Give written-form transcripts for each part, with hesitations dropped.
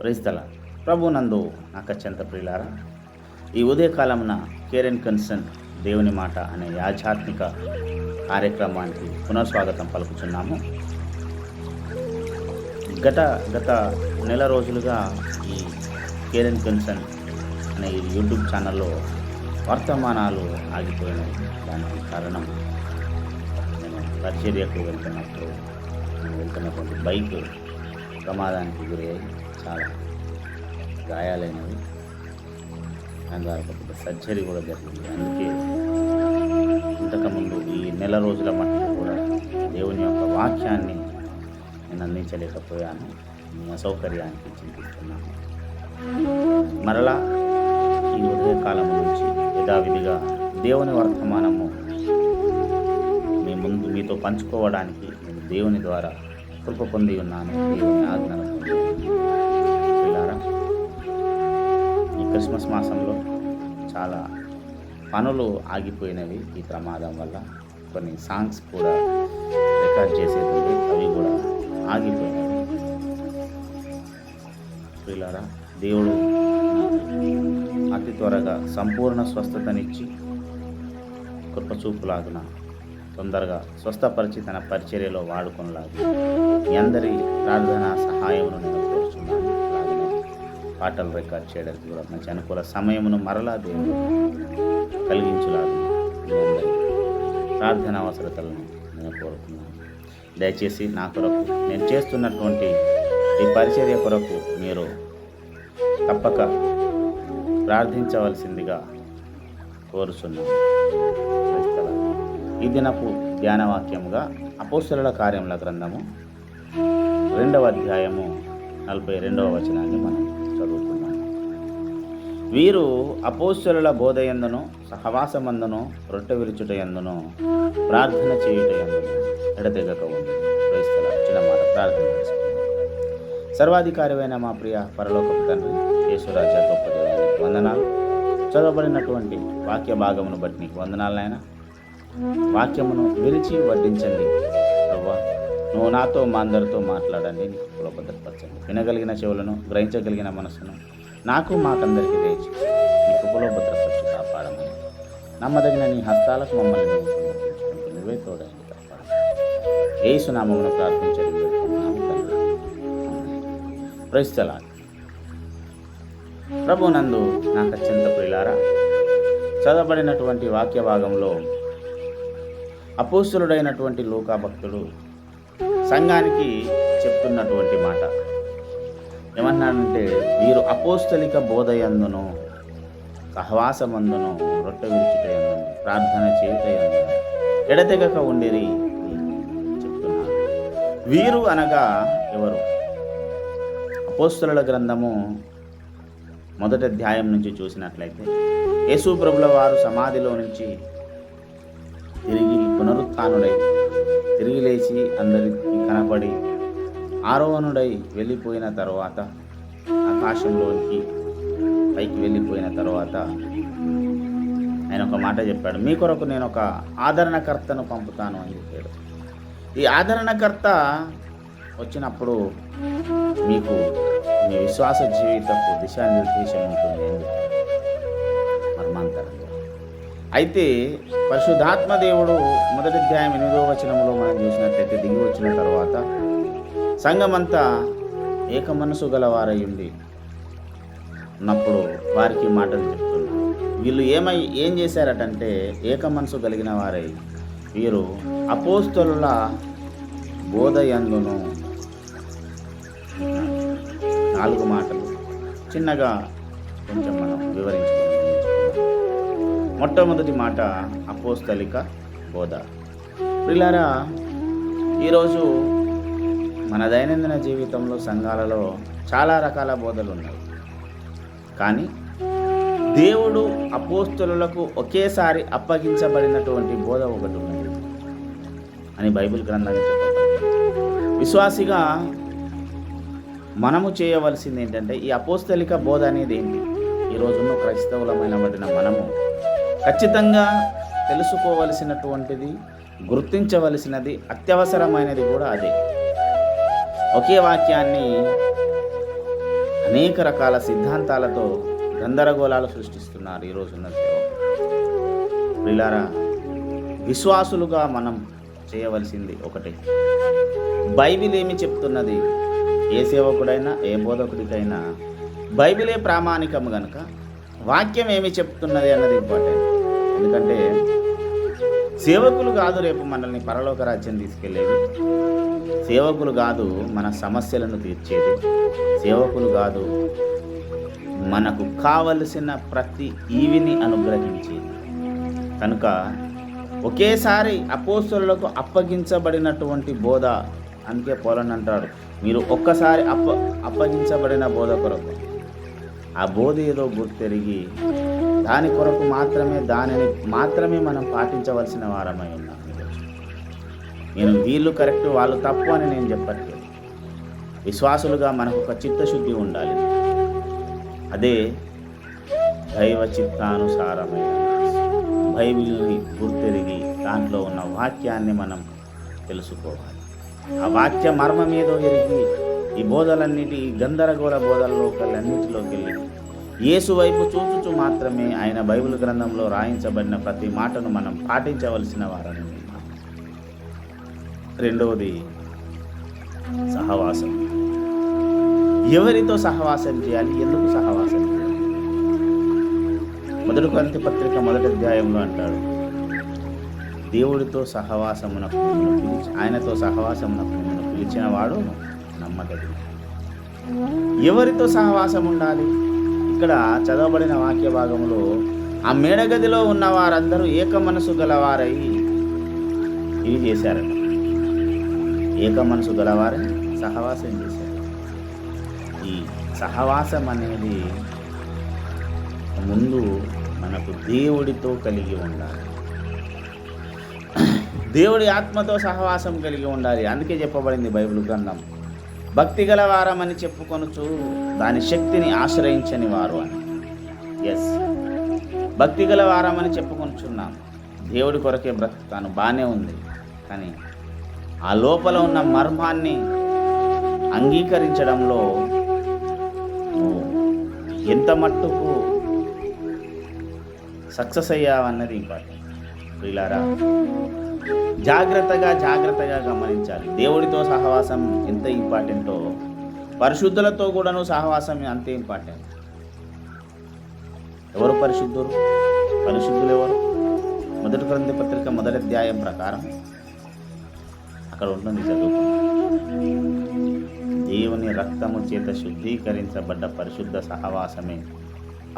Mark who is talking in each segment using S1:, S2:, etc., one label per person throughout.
S1: Praise the lord. ప్రభునందు అత్యంత ప్రియులారా, ఈ ఉదయకాలమున కేర్ అండ్ కన్సర్న్ దేవుని మాట అనే ఆధ్యాత్మిక కార్యక్రమానికి పునఃస్వాగతం పలుకుతున్నాము. గత నెల రోజులుగా ఈ కేర్ అండ్ కన్సర్న్ అనే ఈ యూట్యూబ్ ఛానల్లో వర్తమానాలు ఆగిపోయినాయి. దానికి కారణం నేను పరిచర్యకు వెళ్తున్నటువంటి బైక్ ప్రమాదానికి గురయ్యాయి. చాలా గాయాలైనవి. దాని ద్వారా కొద్దిగా సర్జరీ కూడా జరిగింది. అందుకే ఇంతకుముందు ఈ నెల రోజుల మట్టుకు కూడా దేవుని యొక్క వాక్యాన్ని నేను అందించలేకపోయాను. మీ అసౌకర్యానికి చింతిస్తున్నాను. మరలా ఈ ఉదయకాలం నుంచి యథావిధిగా దేవుని వర్తమానము మీతో పంచుకోవడానికి నేను దేవుని ద్వారా కృప పొంది ఉన్నాను. దేవుని ఆజ్ఞను పిల్లారా, ఈ క్రిస్మస్ మాసంలో చాలా పనులు ఆగిపోయినవి. ఈ ప్రమాదం వల్ల కొన్ని సాంగ్స్ కూడా రికార్డ్ చేసేది ఉంది, అవి కూడా ఆగిపోయినవి. పిల్లారా, దేవుడు అతి త్వరగా సంపూర్ణ స్వస్థతనిచ్చి కృపచూపులాగున తొందరగా స్వస్థపరిచి తన పరిచర్యలో వాడుకొనలాగు మీ అందరి ప్రార్థన సహాయమును నేను కోరుచున్నాను. అలాగే పాటలు రికార్డ్ చేయడానికి కూడా మంచి అనుకూల సమయమును మరలా దేవుడు కలిగించులాగు మీ అందరి ప్రార్థన అవసరతలను నేను కోరుతున్నాను. దయచేసి నా కొరకు నేను చేస్తున్నటువంటి ఈ పరిచర్య కొరకు మీరు తప్పక ప్రార్థించవలసిందిగా కోరుచున్నాను. ఈ దినపు ధ్యాన వాక్యముగా అపోస్తలుల కార్యముల గ్రంథము 2వ అధ్యాయము 42వ వచనాన్ని మనం చదువుతున్నాం. వీరు అపోస్తలుల బోధయందును సహవాసమందును రొట్టె విరుచుట యందును ప్రార్థన చేయుట యందును ఎడతెగక ఉంది. చిన్న మాట ప్రార్థన చేసుకుందాం. సర్వాధికారివైన మా ప్రియ పరలోకపు తండ్రి, యేసురాజా గొప్ప దేవునికి వందనాలు. చదవబడినటువంటి వాక్య భాగమును బట్టి నీకు వందనాలైనా. వాక్యమును విరిచి వడ్డించండి ప్రభువా. నువ్వు నాతో మా అందరితో మాట్లాడండి. నీకు కులభద్రపరచండి. వినగలిగిన చెవులను, గ్రహించగలిగిన మనసును నాకు మాకందరికీ దయచేసి నీ కృపలో భద్రపరిచి కాపాడమని నమ్మదగిన నీ హస్తాలకు మమ్మల్ని నువ్వు సమర్పించుకుంటూ నువ్వే తోడైంది కాపాడు. యేసు నామమును ప్రార్థించడం ప్రైజ్ ద లార్డ్. ప్రభునందు నాకు అత్యంత ప్రియులారా, చదవబడినటువంటి వాక్య భాగంలో అపోస్తలుడైనటువంటి లూకా భక్తుడు సంఘానికి చెప్తున్నటువంటి మాట ఏమన్నాడంటే, వీరు అపోస్తలిక బోధయందును సహవాసమందును రొట్టె విరుచుట యందును ప్రార్థన చేయుట యందును ఎడతెగక ఉండిరి చెప్తున్నారు. వీరు అనగా ఎవరు? అపోస్తలుల గ్రంథము 1వ అధ్యాయం నుంచి చూసినట్లయితే యేసు ప్రభుల వారు సమాధిలో నుంచి తిరిగి పునరుత్థానుడై తిరిగి లేచి అందరికీ కనపడి ఆరోహణుడై వెళ్ళిపోయిన తర్వాత, ఆకాశంలోనికి పైకి వెళ్ళిపోయిన తర్వాత ఆయన ఒక మాట చెప్పాడు, మీ కొరకు నేను ఒక ఆదరణకర్తను పంపుతాను అని చెప్పాడు. ఈ ఆదరణకర్త వచ్చినప్పుడు మీకు మీ విశ్వాస జీవితపు దిశానిర్దేశం ఉంటుంది అని మర్మాంతరంగా. అయితే పరిశుద్ధాత్మ దేవుడు 1వ అధ్యాయం 8వ వచనంలో మనం చూసినట్లయితే దిగి వచ్చిన తర్వాత సంఘమంతా ఏక మనసు గలవారై ఉండి ఉన్నప్పుడు వారికి మాటలు చెప్తున్నారు. వీళ్ళు ఏం చేశారటంటే ఏక మనసు కలిగిన వారై వీరు అపోస్తలుల బోధయందును 4 మాటలు చిన్నగా కొంచెం మనం వివరించుకుందాం. మొట్టమొదటి మాట అపోస్తలిక బోధ. ప్రియులారా, ఈరోజు మన దైనందిన జీవితంలో సంఘాలలో చాలా రకాల బోధలు ఉన్నాయి. కానీ దేవుడు అపోస్తలులకు ఒకేసారి అప్పగించబడినటువంటి బోధ ఒకటి ఉన్నది అని బైబిల్ గ్రంథాన్ని చెప్పబడింది. విశ్వాసిగా మనము చేయవలసింది ఏంటంటే, ఈ అపోస్తలిక బోధ అనేది ఏంటి? ఈరోజున్న క్రైస్తవులమైన మనము ఖచ్చితంగా తెలుసుకోవలసినటువంటిది, గుర్తించవలసినది, అత్యవసరమైనది కూడా అదే. ఒకే వాక్యాన్ని అనేక రకాల సిద్ధాంతాలతో గందరగోళాలు సృష్టిస్తున్నారు ఈ రోజున్న సేవకులు. ప్రియులారా, విశ్వాసులుగా మనం చేయవలసింది ఒకటే. బైబిల్ ఏమి చెప్తున్నది? ఏ సేవకుడైనా ఏ బోధకుడికైనా బైబిలే ప్రామాణికము గనుక వాక్యం ఏమి చెప్తున్నది అన్నది ఇంపార్టెంట్. ఎందుకంటే సేవకులు కాదు రేపు మనల్ని పరలోక రాజ్యం తీసుకెళ్ళేది. సేవకులు కాదు మన సమస్యలను తీర్చేది. సేవకులు కాదు మనకు కావలసిన ప్రతి ఈవిని అనుగ్రహించేది. కనుక ఒకేసారి అపోస్తలులకు అప్పగించబడినటువంటి బోధ, అందుకే పౌలు అంటాడు, మీరు ఒక్కసారి అప్పగించబడిన బోధ కొరకు ఆ బోధ ఏదో గుర్తెరిగి దాని కొరకు దానిని మాత్రమే మనం పాటించవలసిన వారమై ఉన్నాం. నేను వీళ్ళు కరెక్ట్ వాళ్ళు తప్పు అని నేను చెప్పట్లేదు. విశ్వాసులుగా మనకు ఒక చిత్తశుద్ధి ఉండాలి. అదే దైవ చిత్తానుసారమైన బైబిల్ని గుర్తెరిగి దాంట్లో ఉన్న వాక్యాన్ని మనం తెలుసుకోవాలి. ఆ వాక్య మర్మం ఏదో ఎరిగి ఈ బోధలన్నిటి గందరగోళ బోధల్లోకెళ్ళన్నిటిలోకి వెళ్ళి యేసు వైపు చూచుచు మాత్రమే ఆయన బైబిల్ గ్రంథంలో రాయించబడిన ప్రతి మాటను మనం పాటించవలసిన వారని. రెండవది సహవాసం. ఎవరితో సహవాసం చేయాలి? ఎందుకు సహవాసం చేయాలి? 1 కొరింథీ పత్రిక 1వ అధ్యాయంలో అంటాడు, దేవుడితో సహవాసమునకు ఆయనతో సహవాసమునకు పిలిచిన వాడు నమ్మదగిన. ఎవరితో సహవాసం ఉండాలి? ఇక్కడ చదవబడిన వాక్య భాగంలో ఆ మేడగదిలో ఉన్న వారందరూ ఏక మనసు గలవారై ఇవి చేశారట. ఏక మనసు గలవారై సహవాసం చేశారు. ఈ సహవాసం అనేది ముందు మనకు దేవుడితో కలిగి ఉండాలి. దేవుడి ఆత్మతో సహవాసం కలిగి ఉండాలి. అందుకే చెప్పబడింది బైబిల్ గ్రంథం, భక్తి గల వారమని చెప్పుకొనుచు దాని శక్తిని ఆశ్రయించని వారు అని. ఎస్, భక్తి గల వారమని చెప్పుకొనుచున్నాం. దేవుడి కొరకే బ్రతుకుతాను, బాగానే ఉంది. కానీ ఆ లోపల ఉన్న మర్మాన్ని అంగీకరించడంలో ఎంత మట్టుకు సక్సెస్ అయ్యావన్నది ఇంపార్టెంట్. ప్రియులారా, జాగ్రత్తగా గమనించాలి. దేవుడితో సహవాసం ఎంత ఇంపార్టెంటో పరిశుద్ధులతో కూడాను సహవాసం అంతే ఇంపార్టెంట్. ఎవరు పరిశుద్ధులు? పరిశుద్ధులు ఎవరు? 1 కొరింథీ పత్రిక 1వ అధ్యాయం ప్రకారం అక్కడ ఉంటుంది, చదువుకుంది. దేవుని రక్తము చేత శుద్ధీకరించబడ్డ పరిశుద్ధ సహవాసమే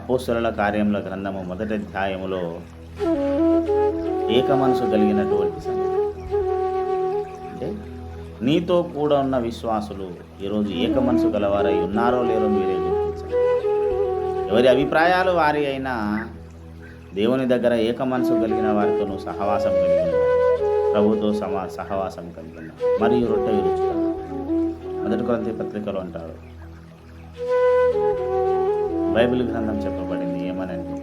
S1: అపోస్తలుల కార్యముల గ్రంథము 1వ అధ్యాయములో ఏక మనసు కలిగినటువంటి సంగతి. అంటే నీతో కూడా ఉన్న విశ్వాసులు ఈరోజు ఏక మనసు గలవారై ఉన్నారో లేరో మీరే గుర్తించాలి. ఎవరి అభిప్రాయాలు వారి అయినా దేవుని దగ్గర ఏక మనసు కలిగిన వారితో నువ్వు సహవాసం కలిగిన ప్రభుతో సహవాసం కలిగిన మరియు రొట్టె విరుచుట 1 కొరింథీ పత్రికలో అంటాడు. బైబిల్ గ్రంథం చెప్పబడింది ఏమనంటే,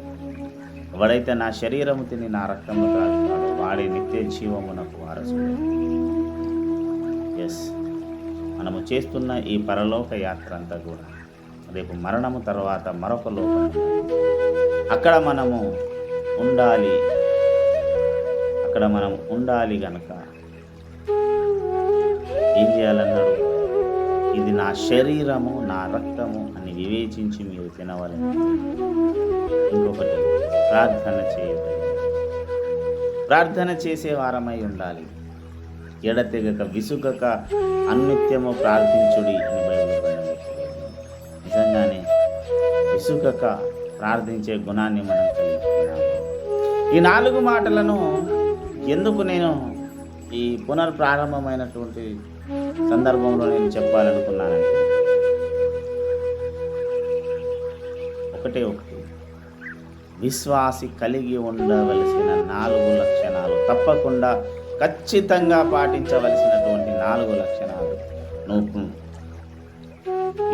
S1: ఎవడైతే నా శరీరము తిని నా రక్తము తాగుతాడో వాడి నిత్య జీవమునకు వారసుడు. ఎస్, మనము చేస్తున్న ఈ పరలోక యాత్ర అంతా కూడా రేపు మరణము తర్వాత మరొక లోకం, అక్కడ మనము ఉండాలి గనక ఏం చేయాలన్నాడు? ఇది నా శరీరము నా రక్తము అని వివేచించి మీరు తినవలెను. ఇంకొకటి, ప్రార్థన చేసే వారమై ఉండాలి. ఎడతెగక విసుగక అన్నిత్యము ప్రార్థించుడి అని బైబిల్ గ్రంథం. నిజంగానే విసుగక ప్రార్థించే గుణాన్ని మనం కలిగిస్తున్నాము. ఈ 4 మాటలను ఎందుకు నేను ఈ పునర్ప్రారంభమైనటువంటి సందర్భంలో నేను చెప్పాలనుకున్నానంటే, ఒకటి విశ్వాసి కలిగి ఉండవలసిన 4 లక్షణాలు, తప్పకుండా ఖచ్చితంగా పాటించవలసినటువంటి 4 లక్షణాలు నువ్వు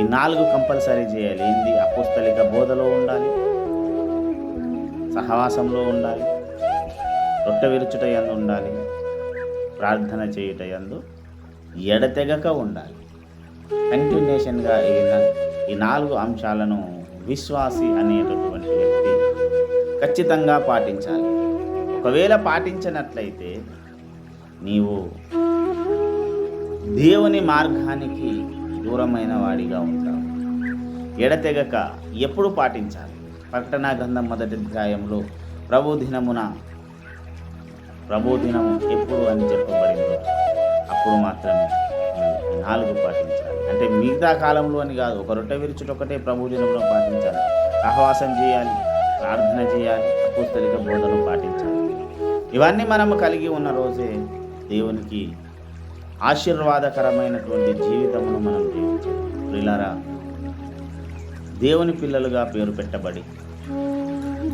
S1: ఈ 4 కంపల్సరీ చేయాలి. ఏంది? అపోస్తలిక బోధలో ఉండాలి, సహవాసంలో ఉండాలి, రొట్టె విరుచుట యందు ఉండాలి, ప్రార్థన చేయుట యందు ఎడతెగక ఉండాలి. కంటిన్యూషన్గా ఈ 4 అంశాలను విశ్వాసి అనేటటువంటి వ్యక్తి ఖచ్చితంగా పాటించాలి. ఒకవేళ పాటించినట్లయితే నీవు దేవుని మార్గానికి దూరమైన వాడిగా ఉంటావు. ఎడతెగక ఎప్పుడు పాటించాలి? ప్రకటన గ్రంథం 1వ అధ్యాయంలో ప్రభు దినము ఎప్పుడు అని చెప్పబడిందో అప్పుడు మాత్రమే 4 పాటించాలి. అంటే మిగతా కాలంలో అని కాదు, ఒక రొట్టె విరుచుట ఒకటే ప్రభు దినంలో పాటించాలి. సహవాసం చేయాలి, ప్రార్థన చేయాలి, అపోస్తలిక బోధనలు పాటించాలి. ఇవన్నీ మనము కలిగి ఉన్న రోజే దేవునికి ఆశీర్వాదకరమైనటువంటి జీవితమును మనం జీవించాలి. ప్రియులారా, దేవుని పిల్లలుగా పేరు పెట్టబడి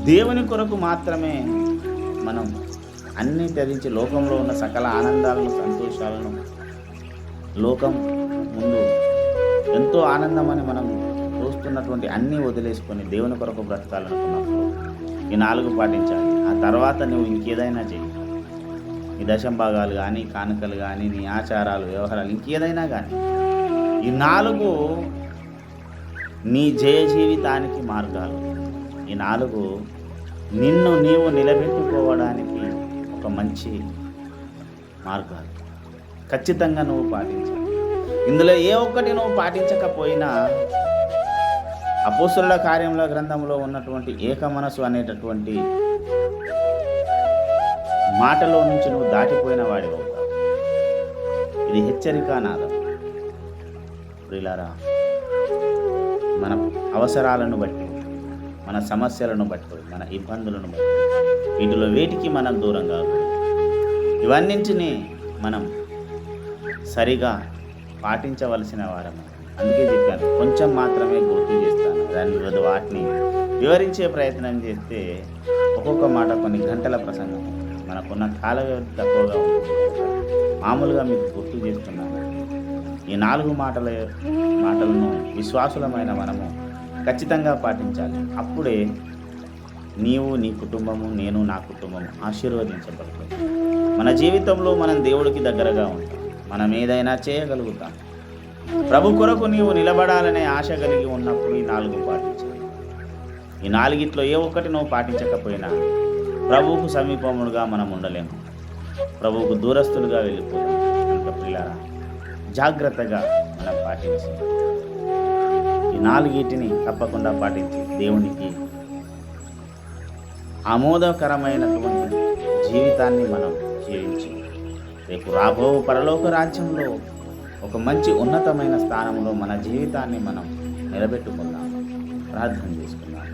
S1: దేవుని కొరకు మాత్రమే మనం అన్నీ త్యజించి లోకంలో ఉన్న సకల ఆనందాలను, సంతోషాలను, లోకం ముందు ఎంతో ఆనందమని మనం చూస్తున్నటువంటి అన్నీ వదిలేసుకొని దేవుని కొరకు బ్రతకాలనుకున్నప్పుడు ఈ 4 పాటించాలి. ఆ తర్వాత నువ్వు ఇంకేదైనా చెయ్యి. నీ దశంభాగాలు కానీ, కానుకలు కానీ, నీ ఆచారాలు, వ్యవహారాలు, ఇంకేదైనా కానీ ఈ 4 నీ జయ జీవితానికి మార్గాలు. ఈ 4 నిన్ను నీవు నిలబెట్టుకోవడానికి ఒక మంచి మార్గాలు. ఖచ్చితంగా నువ్వు పాటించాలి. ఇందులో ఏ ఒక్కటి నువ్వు పాటించకపోయినా అపోస్తలుల కార్యముల గ్రంథంలో ఉన్నటువంటి ఏక మనసు అనేటటువంటి మాటలో నుంచి నువ్వు దాటిపోయిన వాడివి అవుతావు. ఇది హెచ్చరిక నాదం. ప్రియులారా, మన అవసరాలను బట్టి, మన సమస్యలను బట్టి, మన ఇబ్బందులను బట్టి వీటిలో వేటికి మనం దూరం కాకూడదు. ఇవన్నింటినీ మనం సరిగా పాటించవలసిన వారము. అందుకే చెప్పాను, కొంచెం మాత్రమే గుర్తు చేస్తాను. దాని వాటిని వివరించే ప్రయత్నం చేస్తే ఒక్కొక్క మాట కొన్ని గంటల ప్రసంగం. మనకున్న కాల వ్యవధి తక్కువగా ఉంటుంది. మామూలుగా మీకు గుర్తు చేస్తున్నాను. ఈ 4 మాటలను విశ్వాసులమైన మనము ఖచ్చితంగా పాటించాలి. అప్పుడే నీవు, నీ కుటుంబము, నేను, నా కుటుంబము ఆశీర్వదించబడుతుంది. మన జీవితంలో మనం దేవుడికి దగ్గరగా ఉంటాం. మనం ఏదైనా చేయగలుగుతాం. ప్రభు కొరకు నీవు నిలబడాలనే ఆశ కలిగి ఉన్నప్పుడు ఈ 4 పాటించాలి. ఈ 4 ఏ ఒక్కటి నువ్వు పాటించకపోయినా ప్రభువుకు సమీపములుగా మనం ఉండలేము. ప్రభువుకు దూరస్తులుగా వెళ్ళిపోతాం. కనుక ప్రియులారా, జాగ్రత్తగా మనం పాటించి ఈ 4 తప్పకుండా పాటించి దేవునికి ఆమోదకరమైనటువంటి జీవితాన్ని మనం జీవించి రేపు రాబో పరలోక రాజ్యంలో ఒక మంచి ఉన్నతమైన స్థానంలో మన జీవితాన్ని మనం నిలబెట్టుకుందాం. ప్రార్థన చేసుకుందాం.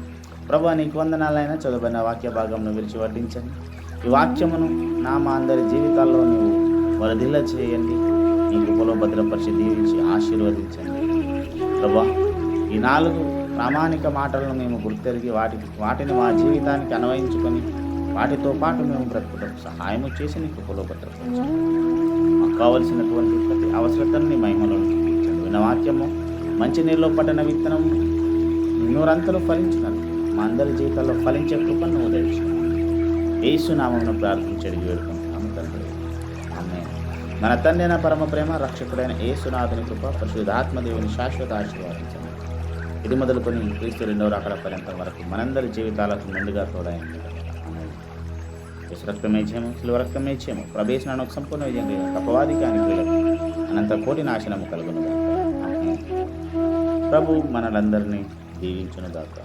S1: ప్రభువా, నీకు వందనాలైనా చదువుబడిన వాక్య భాగంను విరిచి వర్ణించండి. ఈ వాక్యమును మా అందరి జీవితాల్లో నీవు వరదిల్ల చేయండి. నీ కృపలో భద్రపరిచి దీవించి ఆశీర్వదించండి. ప్రభువా, ఈ 4 ప్రామాణిక మాటలను మేము గుర్తెరిగి వాటిని మా జీవితానికి అన్వయించుకొని వాటితో పాటు మేము బ్రతుకుటకు సహాయము చేసి నీ కృపలో భద్రపరచండి. మాకు కావలసినటువంటి ప్రతి అవసరతను నీ మహిమలో చూపించండి. విన్న వాక్యము మంచి నీళ్ళలో పడిన విత్తనం నూరంతలు ఫలించినట్టు మా అందరి జీవితాల్లో ఫలించే కృపను నువ్వు దయచేయండి. యేసు నామమున ప్రార్థించి వేడుకుంటున్నాము తండ్రి. ఆమేన్. మన తండ్రి అయిన పరమ ప్రేమ, రక్షకుడైన యేసునాథుని కృప, పరిశుద్ధాత్మదేవుని శాశ్వత ఆశీర్వాదించండి. ఇది మొదలుకొని క్రీస్తు 2వ రాకడ పర్యంతం వరకు మనందరి జీవితాలకు ముందుగా తోడైంది. యేసు రక్తమే జయము, శిలువ రక్తమే జయము, ప్రవేశనానికి సంపూర్ణ విజయం, అపవాదికి అనిక్రియలకు అనంత కోటి నాశనము కలుగును గాక. ప్రభు మనలందరినీ దీవించును గాక.